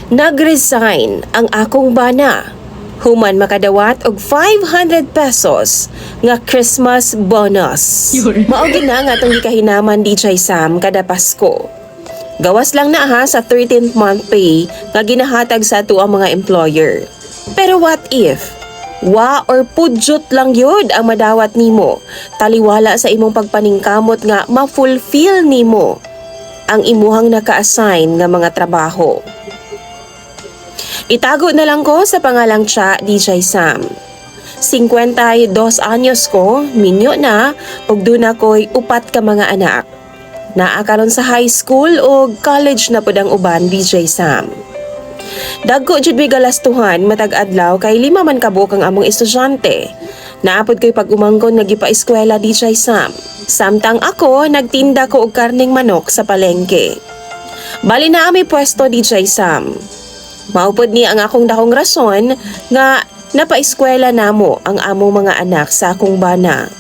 Nag-resign ang akong bana. Human makadawat og 500 pesos nga Christmas bonus. Mao gid na nga atong gikahinaman DJ Sam kada Pasko. Gawas lang na ha sa 13th month pay nga ginahatag sa ato ang mga employer. Pero what if wa or pudyot lang yun ang madawat nimo, taliwala sa imong pagpaningkamot nga ma-fulfill nimo ang imuhang naka-assign nga mga trabaho. Itago na lang ko sa pangalang Cha DJ Sam. 52 anyos ko, minyo na, ug duna ko'y upat ka mga anak. Naa karon sa high school o college na pud ang uban DJ Sam. Dagko jud mi galastuhan matag adlaw kay 5 man kabuk ang among estudyante. Naapod ko'y pag-umangkon nga gipa-eskwela DJ Sam. Samtang ako nagtinda ko og karning manok sa palengke. Bali na ami pwesto DJ Sam. Maupod ni ang akong dakong rason nga napaeskwela namo ang among mga anak sa akong bana.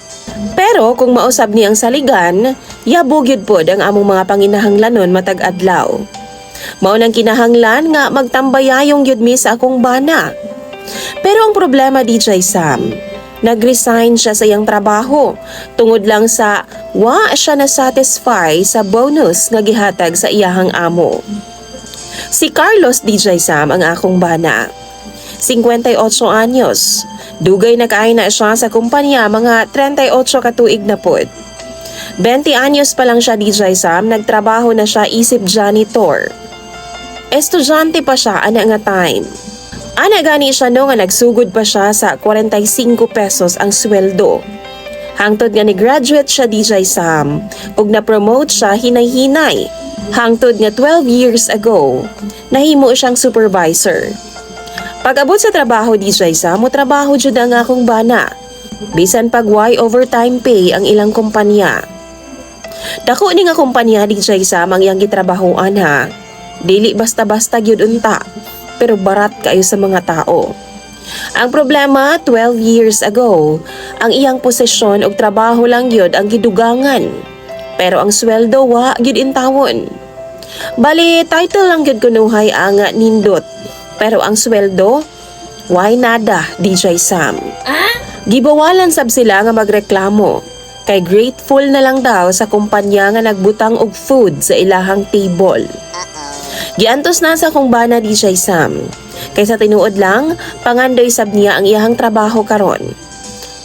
Pero kung mausab ni ang saligan, yabog yun pod ang among mga panginahanglanon matag adlaw. Mao nang kinahanglan nga magtambayayong yun mi sa akong bana. Pero ang problema DJ Sam, nag-resign siya sa iyang trabaho tungod lang sa wa siya na-satisfy sa bonus nga gihatag sa iyahang amo. Si Carlos DJ Sam ang akong bana. 58 anyos. Dugay na kaay na siya sa kumpanya mga 38 katuig na pod. 20 anyos pa lang siya DJ Sam, nagtrabaho na siya isip janitor. Estudyante pa siya ana nga time. Ana gani siya no nga nagsugod pa siya sa 45 pesos ang sweldo. Hangtod nga ni graduate siya DJ Sam ug na-promote siya hinay-hinay. Hangtod nga 12 years ago, nahimo siyang supervisor. Pag-abot sa trabaho DJ Sam, mo trabaho jud ang akong bana. Bisan pag why overtime pay ang ilang kumpanya. Dako ni nga kumpanya DJ Sam ang iyang gitrabahoan ha. Dili basta-basta gyud unta, pero barat kayo sa mga tao. Ang problema, 12 years ago, ang iyang posisyon og trabaho lang gyud ang gidugangan. Pero ang sweldo wa gyud intawon. Bali, title lang gyud kunuhay ang nindot. Pero ang sweldo, why nada, DJ Sam. Gibawalan sab sila nga magreklamo. Kay grateful na lang daw sa kumpanya nga nagbutang og food sa ilahang table. Giantos na sa kong bana DJ Sam. Kaysa tinuod lang, pangandoy sab niya ang iyahang trabaho karon.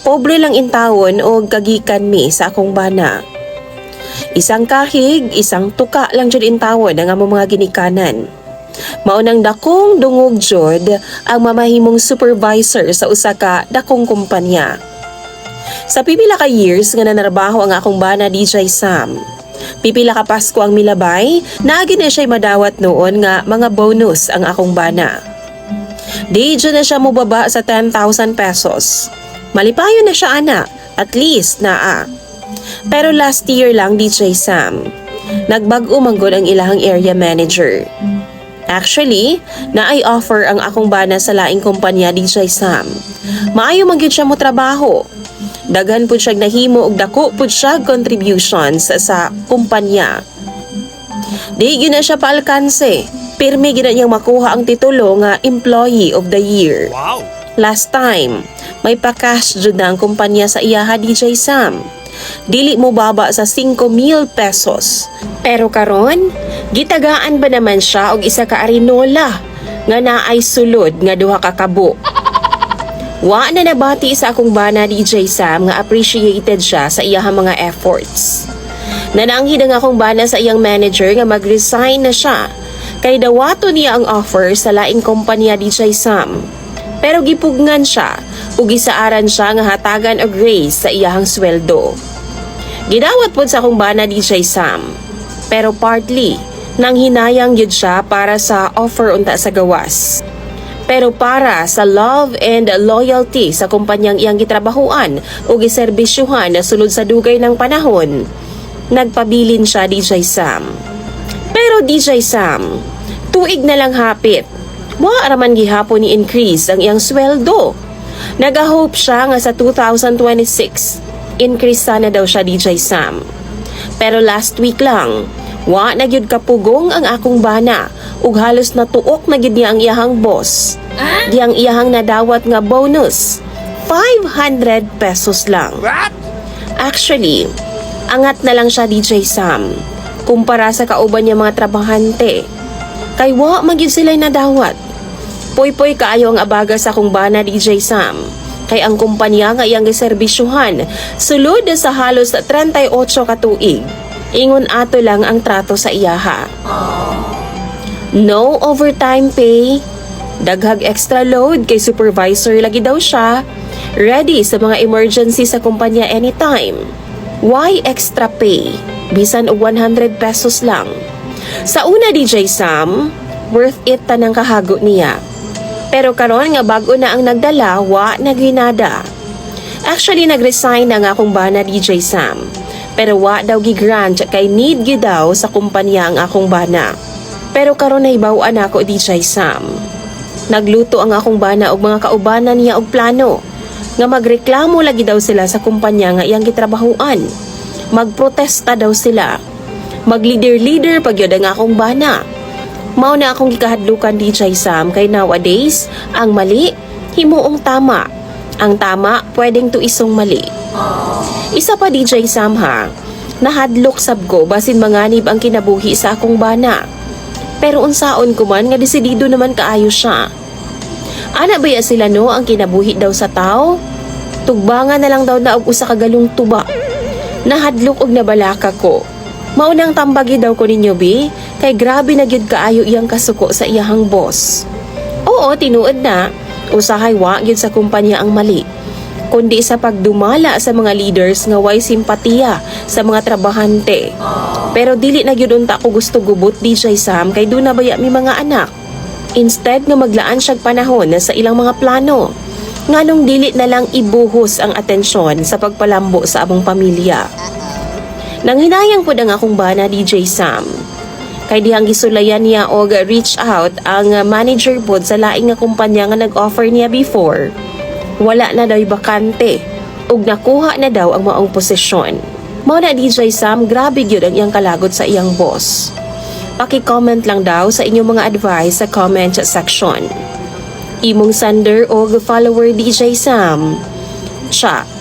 Pobre lang intawon og kagikan mi sa akong bana. Isang kahig, isang tuka lang jud intawon ang among mga ginikanan. Maunang dakong dungog jud ang mamahimong supervisor sa usa ka dakong kumpanya. Sa pipila ka years nga nanarbaho ang akong bana DJ Sam, pipila ka Pasko ang milabay, naagi na siya'y madawat noon nga mga bonus ang akong bana. Di dyan na siya mubaba sa 10,000 pesos. Malipayo na siya ana, at least naa. Pero last year lang DJ Sam, nagbag-o manggod ang ilahang area manager. Actually, naay offer ang akong bana sa laing kumpanya DJ Sam. Maayo man gyud siya mo trabaho. Daghan pud siya nahimo og dako pud siya contributions sa kumpanya. Di gyud na siya paalkanse. Pirmi gyud niyang makuha ang titulo nga Employee of the Year. Wow! Last time, may pa-cash jud na ang kumpanya sa iyaha DJ Sam. Dili mo baba sa 5,000 pesos. Pero karon, gitagaan ba naman siya og isa ka arinola nga naay sulod nga duha ka kabo. Wa na nabati sa akong bana DJ Sam nga appreciated siya sa iyahang mga efforts. Nananghid ang akong bana sa iyang manager nga mag-resign na siya kay dawato niya ang offer sa laing kumpanya DJ Sam. Pero gipugnan siya ug gisaaran siya nga hatagan og raise sa iyahang sweldo. Gidawat pod sa akong bana DJ Sam, pero partly nang hinayang yun siya para sa offer unta sa gawas. Pero para sa love and loyalty sa kumpanyang iyang gitrabahuan o giserbisyuhan na sulod sa dugay ng panahon, nagpabilin siya DJ Sam. Pero DJ Sam, tuig na lang hapit, araman gihapon ni increase ang iyang sweldo. Nagahope siya nga sa 2026, increase sana daw siya DJ Sam. Pero last week lang, wa na gyud kapugong ang akong bana ug halos natuok na gid niya ang iyahang boss. Di ang iyahang nadawat nga bonus, 500 pesos lang. Actually, angat na lang siya DJ Sam kumpara sa kauban niya mga trabahante. Kay wa man gyud sila'y nadawat. Poy-poy kaayo ang abaga sa akong bana DJ Sam. Kay ang kumpanya nga iyang giserbisyuhan sulod sa halos 38 ka tuig. Ingon ato lang ang trato sa iyaha. No overtime pay, daghag extra load kay supervisor lagi daw siya, ready sa mga emergency sa kumpanya anytime. Why extra pay? Bisan og 100 pesos lang. Sa una DJ Sam, worth it tanang kahago niya. Pero karon nga bago na ang nagdala, wa naghinada. Actually nagresign na nga akong bana DJ Sam. Pero wa daw gi-grant kay need gyud daw sa kumpanya ang akong bana. Pero karon nahibaw-an ako DJ Sam. Nagluto ang akong bana og mga kaubanan niya og plano nga magreklamo lagi daw sila sa kumpanya nga iyang gitrabahuan. Magprotesta daw sila. Mag-leader pagyod ang akong bana. Mao na akong gikahadlukan DJ Sam kay nowadays ang mali himuong tama. Ang tama pwedeng tuisong mali. Isa pa DJ Sam ha, nahadlok sab ko basin manganib ang kinabuhi sa akong bana. Pero unsaon ko man nga desidido naman kaayo siya. Ana baya sila no ang kinabuhi daw sa tao? Tugbangan na lang daw na og usa ka galong tuba. Nahadlok og nabalaka ko. Maunang tambagi daw ko ninyo bi, kay grabe na gyud kaayo iyang kasuko sa iyahang boss. Oo, tinuod na, usahay wa gyud sa kumpanya ang mali. Kundi sa pagdumala sa mga leaders nga way simpatiya sa mga trabahante. Pero dili na gyud unta ko gusto gubot DJ Sam kay do na baya mi mga anak. Instead nga maglaan siyag panahon na sa ilang mga plano. Nganong dili na lang ibuhos ang atensyon sa pagpalambo sa among pamilya. Nanghinayang pod ang akong bana DJ Sam. Kay dihang gisulayan niya og reach out ang manager pod sa laing nga kumpanya nga nag-offer niya before. Wala na daw bakante ug nakuha na daw ang maong posisyon. Mao na DJ Sam, grabe gyud ang iyang kalagot sa iyang boss. Paki-comment lang daw sa inyong mga advice sa comment section. Imong sender o follower DJ Sam. Siya.